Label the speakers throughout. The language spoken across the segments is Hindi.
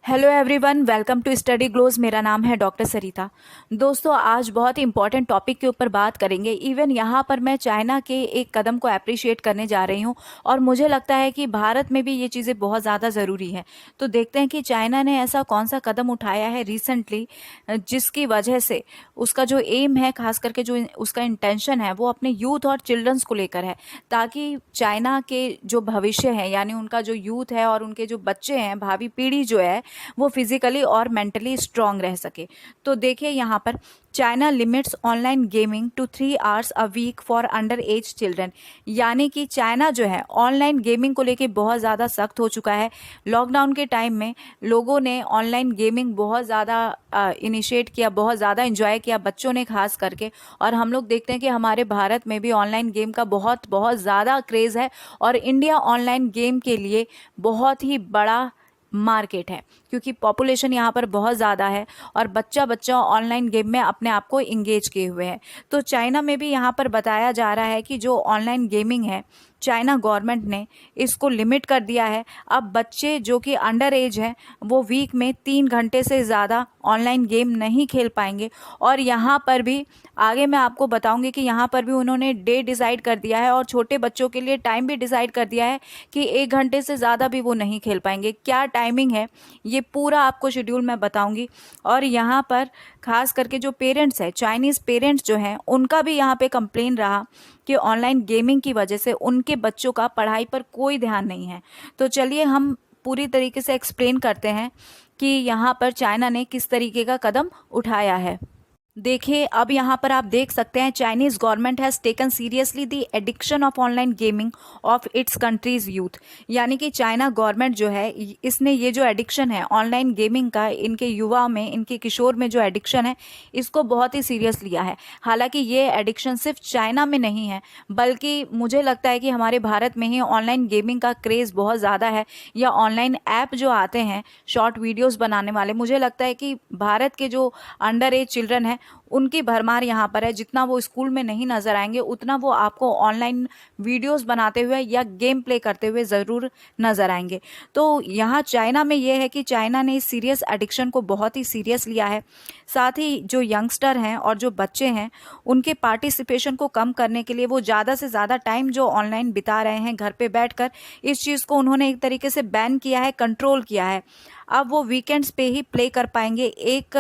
Speaker 1: Hello everyone, welcome to study glows. मेरा नाम है डॉक्टर सरिता। दोस्तों, आज बहुत ही इंपॉर्टेंट टॉपिक के ऊपर बात करेंगे। इवन यहाँ पर मैं चाइना के एक कदम को अप्रिशिएट करने जा रही हूँ और मुझे लगता है कि भारत में भी ये चीज़ें बहुत ज़्यादा ज़रूरी है। तो देखते हैं कि चाइना ने ऐसा कौन सा कदम उठाया है रिसेंटली जिसकी वजह से उसका जो एम है, खास करके जो उसका इंटेंशन है, वो अपने यूथ और चिल्ड्रंस को लेकर है, ताकि चाइना के जो भविष्य है, यानी उनका जो यूथ है और उनके जो बच्चे हैं, भावी पीढ़ी जो है, वो फिजिकली और मेंटली स्ट्रांग रह सके। तो देखिए यहाँ पर, China limits online gaming to 3 hours a week for under age children. यानी कि चाइना जो है ऑनलाइन गेमिंग को लेके बहुत ज़्यादा सख्त हो चुका है। लॉकडाउन के टाइम में लोगों ने ऑनलाइन गेमिंग बहुत ज़्यादा इनिशिएट किया, बहुत ज़्यादा इंजॉय किया, बच्चों ने खास करके। और हम लोग देखते हैं कि हमारे भारत में भी ऑनलाइन गेम का बहुत बहुत ज़्यादा क्रेज़ है और इंडिया ऑनलाइन गेम के लिए बहुत ही बड़ा मार्केट है, क्योंकि पॉपुलेशन यहाँ पर बहुत ज़्यादा है और बच्चा बच्चा ऑनलाइन गेम में अपने आप को इंगेज किए हुए हैं। तो चाइना में भी यहाँ पर बताया जा रहा है कि जो ऑनलाइन गेमिंग है, चाइना गवर्नमेंट ने इसको लिमिट कर दिया है। अब बच्चे जो कि अंडर एज हैं, वो वीक में 3 घंटे से ज़्यादा ऑनलाइन गेम नहीं खेल पाएंगे। और यहाँ पर भी आगे मैं आपको बताऊंगी कि यहाँ पर भी उन्होंने डे डिसाइड कर दिया है और छोटे बच्चों के लिए टाइम भी डिसाइड कर दिया है कि 1 घंटे से ज़्यादा भी वो नहीं खेल पाएंगे। क्या टाइमिंग है, ये पूरा आपको शेड्यूल मैं बताऊंगी। और यहाँ पर खास करके जो पेरेंट्स हैं, चाइनीज़ पेरेंट्स जो हैं, उनका भी यहाँ पे कंप्लेन रहा कि ऑनलाइन गेमिंग की वजह से उनके बच्चों का पढ़ाई पर कोई ध्यान नहीं है। तो चलिए हम पूरी तरीके से एक्सप्लेन करते हैं कि यहाँ पर चाइना ने किस तरीके का कदम उठाया है। देखिए, अब यहाँ पर आप देख सकते हैं, Chinese government has taken seriously the addiction of online gaming of its countries youth. यानी कि चाइना गवर्नमेंट जो है, इसने ये जो एडिक्शन है ऑनलाइन गेमिंग का, इनके युवा में, इनके किशोर में जो एडिक्शन है, इसको बहुत ही सीरियस लिया है। हालांकि ये एडिक्शन सिर्फ चाइना में नहीं है, बल्कि मुझे लगता है कि हमारे भारत में ही ऑनलाइन गेमिंग का क्रेज़ बहुत ज़्यादा है। या ऑनलाइन ऐप जो आते हैं शॉर्ट वीडियोज़ बनाने वाले, मुझे लगता है कि भारत के जो अंडर एज चिल्ड्रन हैं, उनकी भरमार यहाँ पर है। जितना वो स्कूल में नहीं नज़र आएंगे, उतना वो आपको ऑनलाइन वीडियोस बनाते हुए या गेम प्ले करते हुए ज़रूर नज़र आएंगे। तो यहाँ चाइना में ये है कि चाइना ने इस सीरियस एडिक्शन को बहुत ही सीरियस लिया है। साथ ही जो यंगस्टर हैं और जो बच्चे हैं, उनके पार्टिसिपेशन को कम करने के लिए वो ज़्यादा से ज़्यादा टाइम जो ऑनलाइन बिता रहे हैं घर पे बैठकर, इस चीज़ को उन्होंने एक तरीके से बैन किया है, कंट्रोल किया है। अब वो वीकेंड्स पे ही प्ले कर पाएंगे, एक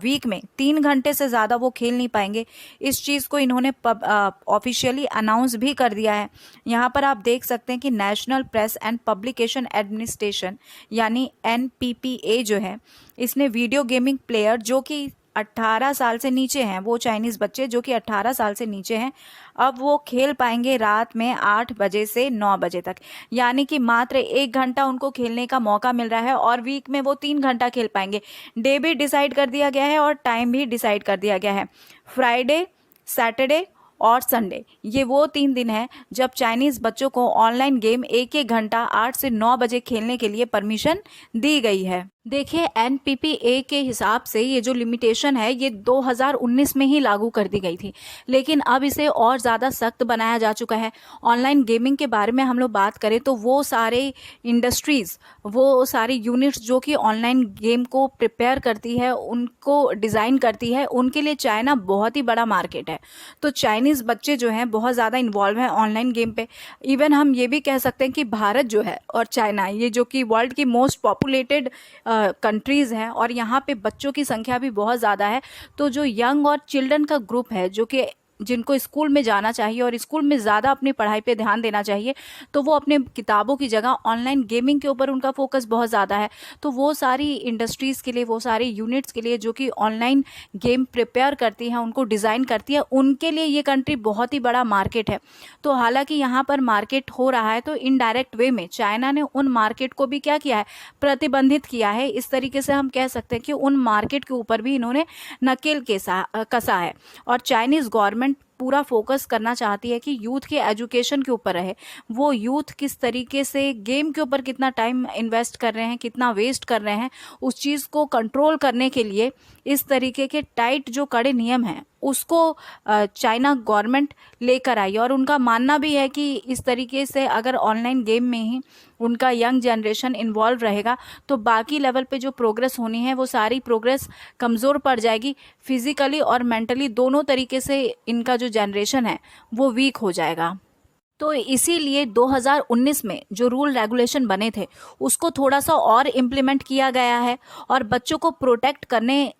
Speaker 1: वीक में 3 घंटे से ज़्यादा वो खेल नहीं पाएंगे। इस चीज़ को इन्होंने ऑफिशियली अनाउंस भी कर दिया है। यहाँ पर आप देख सकते हैं कि national press and publication administration यानी NPPA जो है, इसने वीडियो गेमिंग प्लेयर जो कि 18 साल से नीचे हैं, वो चाइनीज़ बच्चे जो कि 18 साल से नीचे हैं, अब वो खेल पाएंगे रात में 8 बजे से 9 बजे तक। यानी कि मात्र 1 घंटा उनको खेलने का मौका मिल रहा है और वीक में वो 3 घंटा खेल पाएंगे। डे भी डिसाइड कर दिया गया है और टाइम भी डिसाइड कर दिया गया है। फ्राइडे, सैटरडे और संडे, ये वो 3 दिन हैं जब चाइनीज़ बच्चों को ऑनलाइन गेम 1-1 घंटा 8 से 9 बजे खेलने के लिए परमिशन दी गई है। देखिए, NPPA के हिसाब से ये जो लिमिटेशन है, ये 2019 में ही लागू कर दी गई थी, लेकिन अब इसे और ज़्यादा सख्त बनाया जा चुका है। ऑनलाइन गेमिंग के बारे में हम लोग बात करें तो वो सारे इंडस्ट्रीज़, वो सारी यूनिट्स जो कि ऑनलाइन गेम को प्रिपेयर करती है, उनको डिज़ाइन करती है, उनके लिए चाइना बहुत ही बड़ा मार्केट है। तो चाइनीज़ बच्चे जो हैं बहुत ज़्यादा इन्वॉल्व हैं ऑनलाइन गेम पे। इवन हम ये भी कह सकते हैं कि भारत जो है और चाइना, ये जो कि वर्ल्ड की मोस्ट पॉपुलेटेड कंट्रीज़ हैं और यहाँ पे बच्चों की संख्या भी बहुत ज़्यादा है। तो जो यंग और चिल्ड्रन का ग्रुप है, जो कि जिनको स्कूल में जाना चाहिए और स्कूल में ज़्यादा अपनी पढ़ाई पे ध्यान देना चाहिए, तो वो अपने किताबों की जगह ऑनलाइन गेमिंग के ऊपर उनका फोकस बहुत ज़्यादा है। तो वो सारी इंडस्ट्रीज़ के लिए, वो सारी यूनिट्स के लिए जो कि ऑनलाइन गेम प्रिपेयर करती हैं, उनको डिज़ाइन करती है, उनके लिए ये कंट्री बहुत ही बड़ा मार्केट है। तो हालांकि यहाँ पर मार्केट हो रहा है, तो इनडायरेक्ट वे में चाइना ने उन मार्केट को भी क्या किया है, प्रतिबंधित किया है। इस तरीके से हम कह सकते हैं कि उन मार्केट के ऊपर भी इन्होंने नकेल कसा है। और चाइनीज़ गवर्नमेंट पूरा फोकस करना चाहती है कि यूथ के एजुकेशन के ऊपर रहे, वो यूथ किस तरीके से गेम के ऊपर कितना टाइम इन्वेस्ट कर रहे हैं, कितना वेस्ट कर रहे हैं, उस चीज़ को कंट्रोल करने के लिए इस तरीके के टाइट जो कड़े नियम हैं उसको चाइना गवर्नमेंट लेकर आई। और उनका मानना भी है कि इस तरीके से अगर ऑनलाइन गेम में ही उनका यंग जनरेशन इन्वॉल्व रहेगा तो बाकी लेवल पे जो प्रोग्रेस होनी है वो सारी प्रोग्रेस कमज़ोर पड़ जाएगी, फिजिकली और मेंटली दोनों तरीके से इनका जो जनरेशन है वो वीक हो जाएगा। तो इसीलिए 2019 में जो रूल रेगुलेशन बने थे उसको थोड़ा सा और इम्प्लीमेंट किया गया है और बच्चों को प्रोटेक्ट करने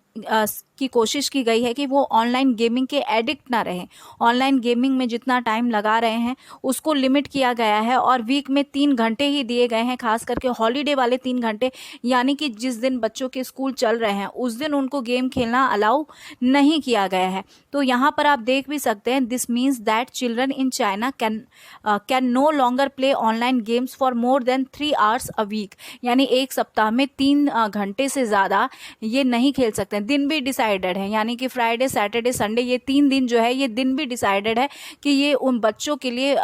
Speaker 1: की कोशिश की गई है कि वो ऑनलाइन गेमिंग के एडिक्ट ना रहें। ऑनलाइन गेमिंग में जितना टाइम लगा रहे हैं उसको लिमिट किया गया है और वीक में 3 घंटे ही दिए गए हैं, खास करके हॉलीडे वाले 3 घंटे, यानी कि जिस दिन बच्चों के स्कूल चल रहे हैं उस दिन उनको गेम खेलना अलाउ नहीं किया गया है। तो यहाँ पर आप देख भी सकते हैं, this means that children in China can no longer play online games for more than 3 hours a week, यानी एक सप्ताह में 3 घंटे से ज़्यादा ये नहीं खेल सकते। दिन भी डिसाइडेड है, यानी कि फ्राइडे सैटरडे संडे ये 3 दिन जो है ये दिन भी डिसाइडेड है कि ये उन बच्चों के लिए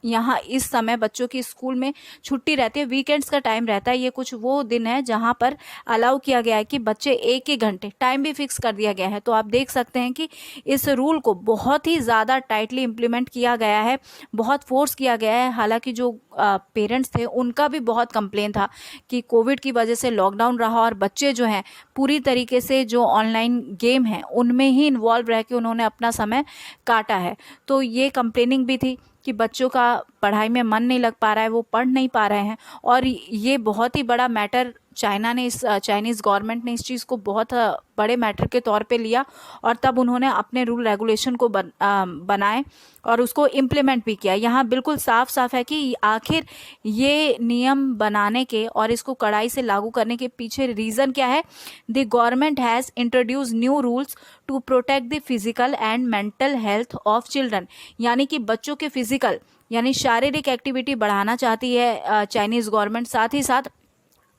Speaker 1: यहाँ इस समय बच्चों की स्कूल में छुट्टी रहती है, वीकेंड्स का टाइम रहता है। ये कुछ वो दिन है जहाँ पर अलाउ किया गया है कि बच्चे 1-1 घंटे, टाइम भी फिक्स कर दिया गया है। तो आप देख सकते हैं कि इस रूल को बहुत ही ज़्यादा टाइटली इम्प्लीमेंट किया गया है, बहुत फोर्स किया गया है। हालांकि जो पेरेंट्स थे उनका भी बहुत कंप्लेन था कि कोविड की वजह से लॉकडाउन रहा और बच्चे जो हैं पूरी तरीके से जो ऑनलाइन गेम है उनमें ही इन्वॉल्व रह के उन्होंने अपना समय काटा है। तो ये कंप्लेनिंग भी थी कि बच्चों का पढ़ाई में मन नहीं लग पा रहा है, वो पढ़ नहीं पा रहे हैं। और ये बहुत ही बड़ा मैटर चाइनीज़ गवर्नमेंट ने इस चीज़ को बहुत बड़े मैटर के तौर पे लिया और तब उन्होंने अपने रूल रेगुलेशन को बनाए और उसको इम्प्लीमेंट भी किया। यहाँ बिल्कुल साफ साफ है कि आखिर ये नियम बनाने के और इसको कड़ाई से लागू करने के पीछे रीज़न क्या है। The government has introduce new rules to protect the physical and mental health of children, यानी कि बच्चों के फिजिकल यानी शारीरिक एक्टिविटी बढ़ाना चाहती है चाइनीज़ गवर्नमेंट, साथ ही साथ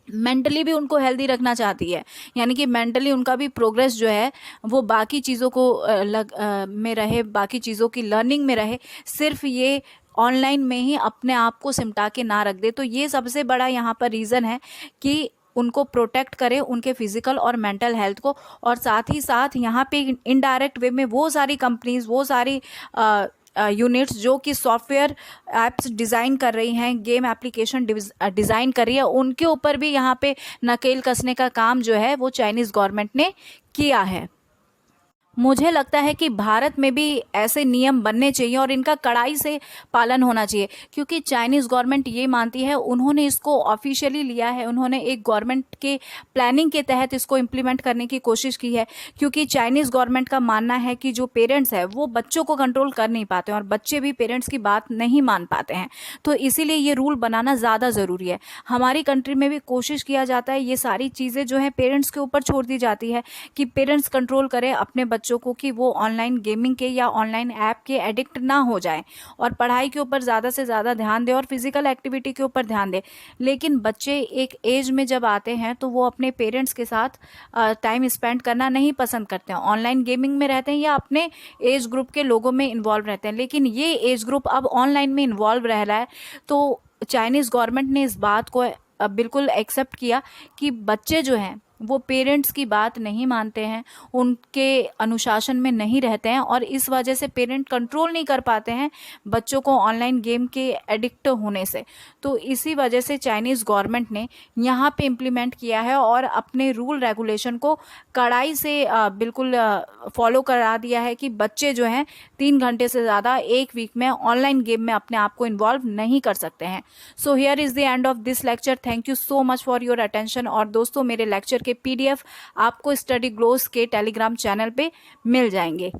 Speaker 1: मेंटली भी उनको हेल्दी रखना चाहती है, यानी कि मेंटली उनका भी प्रोग्रेस जो है वो बाकी चीज़ों को में रहे, बाकी चीज़ों की लर्निंग में रहे, सिर्फ ये ऑनलाइन में ही अपने आप को सिमटा के ना रख दे। तो ये सबसे बड़ा यहाँ पर रीज़न है कि उनको प्रोटेक्ट करें, उनके फिजिकल और मेंटल हेल्थ को। और साथ ही साथ यहाँ पे इनडायरेक्ट वे में वो सारी कंपनीज, वो सारी यूनिट्स जो कि सॉफ्टवेयर एप्स डिज़ाइन कर रही हैं, गेम एप्लीकेशन डिज़ाइन कर रही है, उनके ऊपर भी यहाँ पे नकेल कसने का काम जो है वो चाइनीज़ गवर्नमेंट ने किया है। मुझे लगता है कि भारत में भी ऐसे नियम बनने चाहिए और इनका कड़ाई से पालन होना चाहिए, क्योंकि चाइनीज़ गवर्नमेंट ये मानती है, उन्होंने इसको ऑफिशियली लिया है, उन्होंने एक गवर्नमेंट के प्लानिंग के तहत इसको इम्प्लीमेंट करने की कोशिश की है। क्योंकि चाइनीज़ गवर्नमेंट का मानना है कि जो पेरेंट्स है वो बच्चों को कंट्रोल कर नहीं पाते और बच्चे भी पेरेंट्स की बात नहीं मान पाते हैं। तो इसीलिए ये रूल बनाना ज़्यादा ज़रूरी है। हमारी कंट्री में भी कोशिश किया जाता है, ये सारी चीज़ें जो है पेरेंट्स के ऊपर छोड़ दी जाती है कि पेरेंट्स कंट्रोल करें अपने बच्चों को कि वो ऑनलाइन गेमिंग के या ऑनलाइन ऐप के एडिक्ट ना हो जाएं और पढ़ाई के ऊपर ज़्यादा से ज़्यादा ध्यान दें और फिजिकल एक्टिविटी के ऊपर ध्यान दें। लेकिन बच्चे एक एज में जब आते हैं तो वो अपने पेरेंट्स के साथ टाइम स्पेंड करना नहीं पसंद करते हैं, ऑनलाइन गेमिंग में रहते हैं या अपने एज ग्रुप के लोगों में इन्वॉल्व रहते हैं। लेकिन ये एज ग्रुप अब ऑनलाइन में इन्वॉल्व रह रहा है। तो चाइनीज़ गवर्नमेंट ने इस बात को बिल्कुल एक्सेप्ट किया कि बच्चे जो हैं वो पेरेंट्स की बात नहीं मानते हैं, उनके अनुशासन में नहीं रहते हैं और इस वजह से पेरेंट कंट्रोल नहीं कर पाते हैं बच्चों को ऑनलाइन गेम के एडिक्ट होने से। तो इसी वजह से चाइनीज़ गवर्नमेंट ने यहाँ पे इम्प्लीमेंट किया है और अपने रूल रेगुलेशन को कड़ाई से बिल्कुल फॉलो करा दिया है कि बच्चे जो हैं 3 घंटे से ज़्यादा एक वीक में ऑनलाइन गेम में अपने आप को इन्वॉल्व नहीं कर सकते हैं। So here is the end of this lecture. Thank you so much for your attention. और दोस्तों, मेरे लेक्चर के PDF आपको स्टडी ग्लोस के टेलीग्राम चैनल पे मिल जाएंगे।